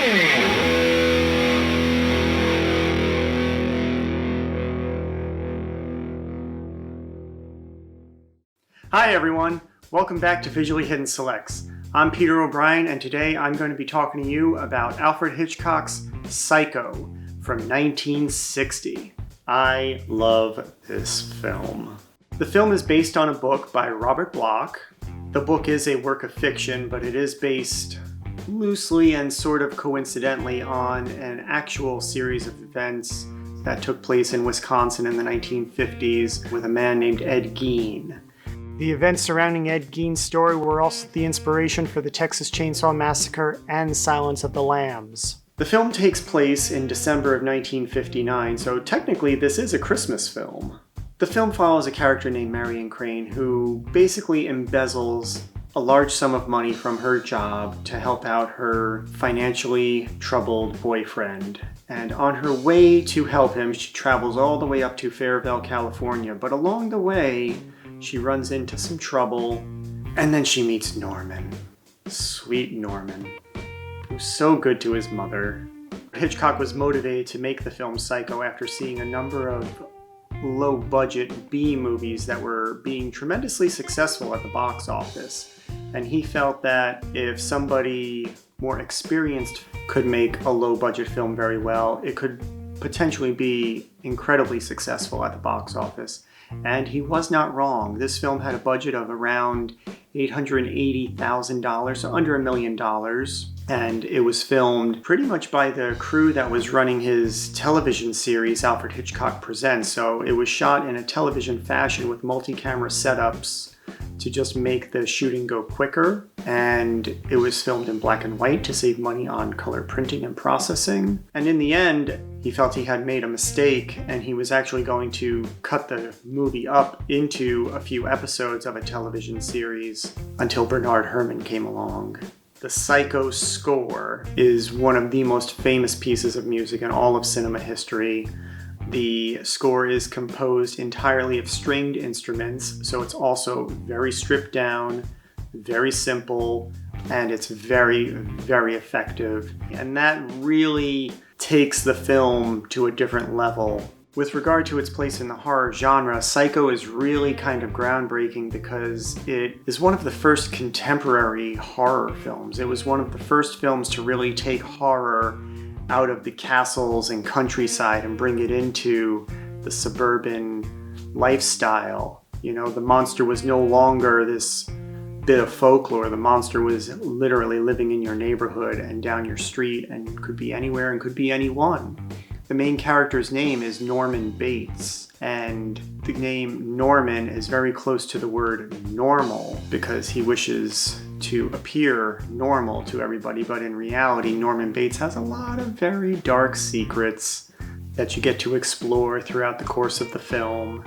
Hi everyone, welcome back to Visually Hidden Selects. I'm Peter O'Brien and today I'm going to be talking to you about Alfred Hitchcock's Psycho from 1960. I love this film. The film is based on a book by Robert Bloch. The book is a work of fiction, but it is based loosely and sort of coincidentally on an actual series of events that took place in Wisconsin in the 1950s with a man named Ed Gein. The events surrounding Ed Gein's story were also the inspiration for the Texas Chainsaw Massacre and Silence of the Lambs. The film takes place in December of 1959, so technically this is a Christmas film. The film follows a character named Marion Crane who basically embezzles a large sum of money from her job to help out her financially troubled boyfriend. And on her way to help him, she travels all the way up to Fairvale, California, but along the way, she runs into some trouble, and then she meets Norman. Sweet Norman, who's so good to his mother. Hitchcock was motivated to make the film Psycho after seeing a number of low-budget B movies that were being tremendously successful at the box office. And he felt that if somebody more experienced could make a low-budget film very well, it could potentially be incredibly successful at the box office. And he was not wrong. This film had a budget of around $880,000, so under $1 million. And it was filmed pretty much by the crew that was running his television series, Alfred Hitchcock Presents. So it was shot in a television fashion with multi-camera setups to just make the shooting go quicker. And it was filmed in black and white to save money on color printing and processing. And in the end, he felt he had made a mistake and he was actually going to cut the movie up into a few episodes of a television series until Bernard Herrmann came along. The Psycho score is one of the most famous pieces of music in all of cinema history. The score is composed entirely of stringed instruments, so it's also very stripped down, very simple, and it's very, very effective. And that really takes the film to a different level. With regard to its place in the horror genre, Psycho is really kind of groundbreaking because it is one of the first contemporary horror films. It was one of the first films to really take horror out of the castles and countryside and bring it into the suburban lifestyle. You know, the monster was no longer this bit of folklore. The monster was literally living in your neighborhood and down your street and could be anywhere and could be anyone. The main character's name is Norman Bates, and the name Norman is very close to the word normal because he wishes to appear normal to everybody, but in reality, Norman Bates has a lot of very dark secrets that you get to explore throughout the course of the film.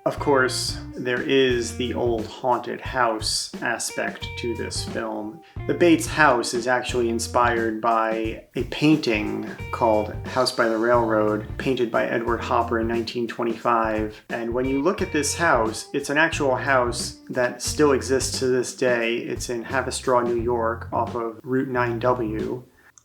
Of course, there is the old haunted house aspect to this film. The Bates house is actually inspired by a painting called House by the Railroad, painted by Edward Hopper in 1925. And when you look at this house, it's an actual house that still exists to this day. It's in Haverstraw, New York, off of Route 9W.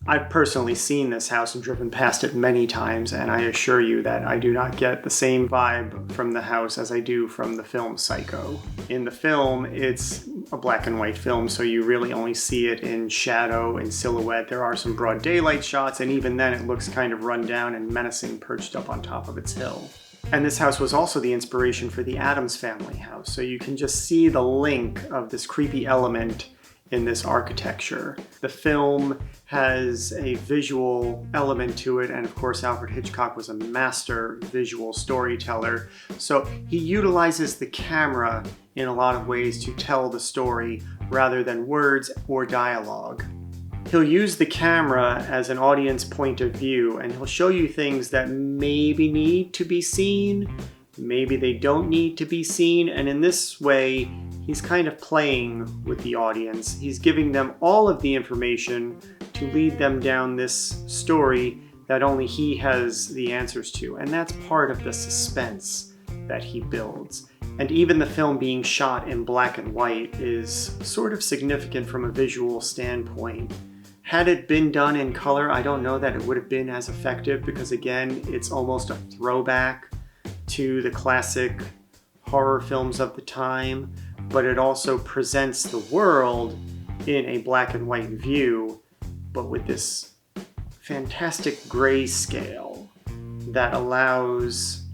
I've personally seen this house and driven past it many times, and I assure you that I do not get the same vibe from the house as I do from the film Psycho. In the film, it's a black and white film, so you really only see it in shadow and silhouette. There are some broad daylight shots, and even then it looks kind of run down and menacing perched up on top of its hill. And this house was also the inspiration for the Addams Family house, so you can just see the link of this creepy element in this architecture. The film has a visual element to it, and of course Alfred Hitchcock was a master visual storyteller, so he utilizes the camera in a lot of ways to tell the story rather than words or dialogue. He'll use the camera as an audience point of view, and he'll show you things that maybe need to be seen, maybe they don't need to be seen, and in this way he's kind of playing with the audience. He's giving them all of the information to lead them down this story that only he has the answers to. And that's part of the suspense that he builds. And even the film being shot in black and white is sort of significant from a visual standpoint. Had it been done in color, I don't know that it would have been as effective because, again, it's almost a throwback to the classic horror films of the time, but it also presents the world in a black and white view, but with this fantastic grayscale that allows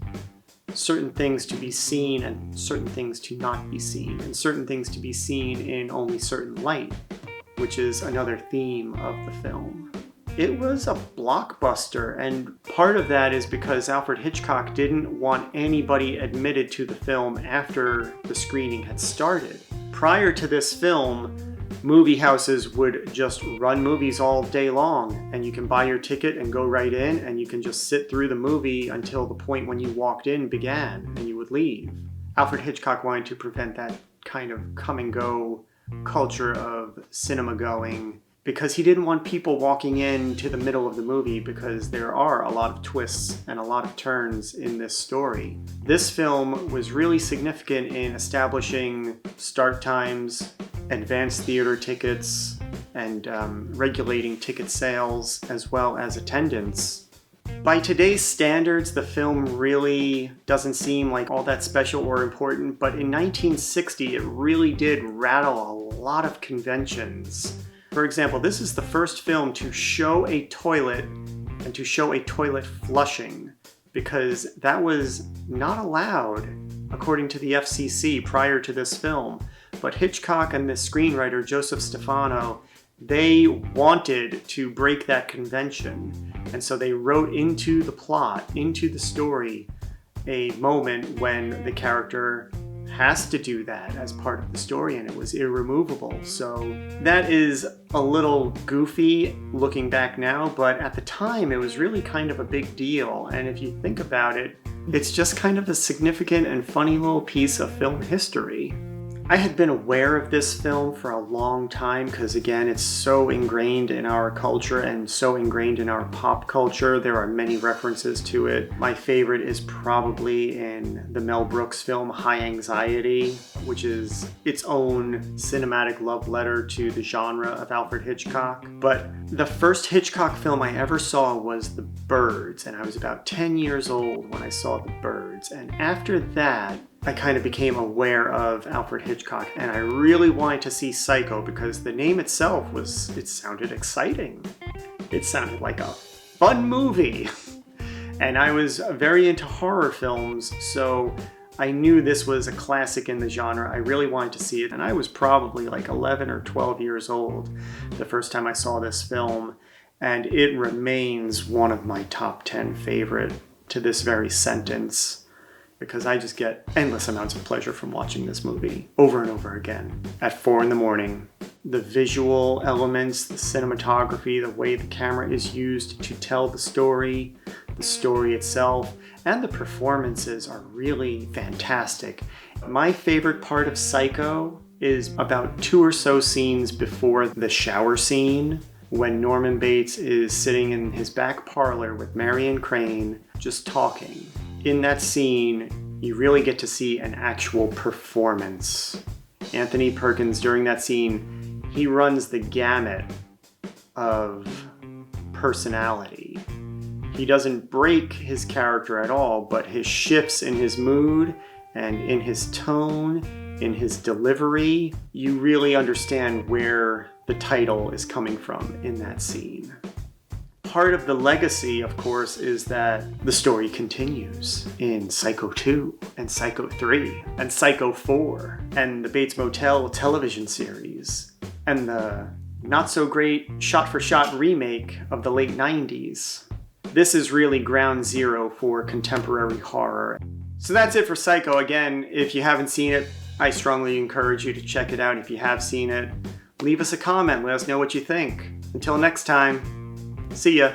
certain things to be seen and certain things to not be seen, and certain things to be seen in only certain light, which is another theme of the film. It was a blockbuster, and part of that is because Alfred Hitchcock didn't want anybody admitted to the film after the screening had started. Prior to this film, movie houses would just run movies all day long, and you can buy your ticket and go right in, and you can just sit through the movie until the point when you walked in began, and you would leave. Alfred Hitchcock wanted to prevent that kind of come-and-go culture of cinema going, because he didn't want people walking into the middle of the movie, because there are a lot of twists and a lot of turns in this story. This film was really significant in establishing start times, advanced theater tickets, and regulating ticket sales as well as attendance. By today's standards, the film really doesn't seem like all that special or important, but in 1960 it really did rattle a lot of conventions. For example, this is the first film to show a toilet and to show a toilet flushing, because that was not allowed according to the FCC prior to this film. But Hitchcock and the screenwriter Joseph Stefano, they wanted to break that convention, and so they wrote into the plot, into the story, a moment when the character has to do that as part of the story, and it was irremovable. So that is a little goofy looking back now, but at the time it was really kind of a big deal, and if you think about it, it's just kind of a significant and funny little piece of film history. I had been aware of this film for a long time because, again, it's so ingrained in our culture and so ingrained in our pop culture. There are many references to it. My favorite is probably in the Mel Brooks film High Anxiety, which is its own cinematic love letter to the genre of Alfred Hitchcock. But the first Hitchcock film I ever saw was The Birds, and I was about 10 years old when I saw The Birds. And after that, I kind of became aware of Alfred Hitchcock, and I really wanted to see Psycho because the name itself it sounded exciting. It sounded like a fun movie. And I was very into horror films, so I knew this was a classic in the genre. I really wanted to see it, and I was probably like 11 or 12 years old the first time I saw this film, and it remains one of my top 10 favorite to this very sentence, because I just get endless amounts of pleasure from watching this movie over and over again at 4 a.m. The visual elements, the cinematography, the way the camera is used to tell the story itself, and the performances are really fantastic. My favorite part of Psycho is about 2 or so scenes before the shower scene, when Norman Bates is sitting in his back parlor with Marion Crane just talking. In that scene, you really get to see an actual performance. Anthony Perkins, during that scene, he runs the gamut of personality. He doesn't break his character at all, but his shifts in his mood and in his tone, in his delivery, you really understand where the title is coming from in that scene. Part of the legacy, of course, is that the story continues in Psycho 2 and Psycho 3 and Psycho 4 and the Bates Motel television series and the not-so-great shot-for-shot remake of the late 90s. This is really ground zero for contemporary horror. So that's it for Psycho. Again, if you haven't seen it, I strongly encourage you to check it out. If you have seen it, leave us a comment. Let us know what you think. Until next time. See ya.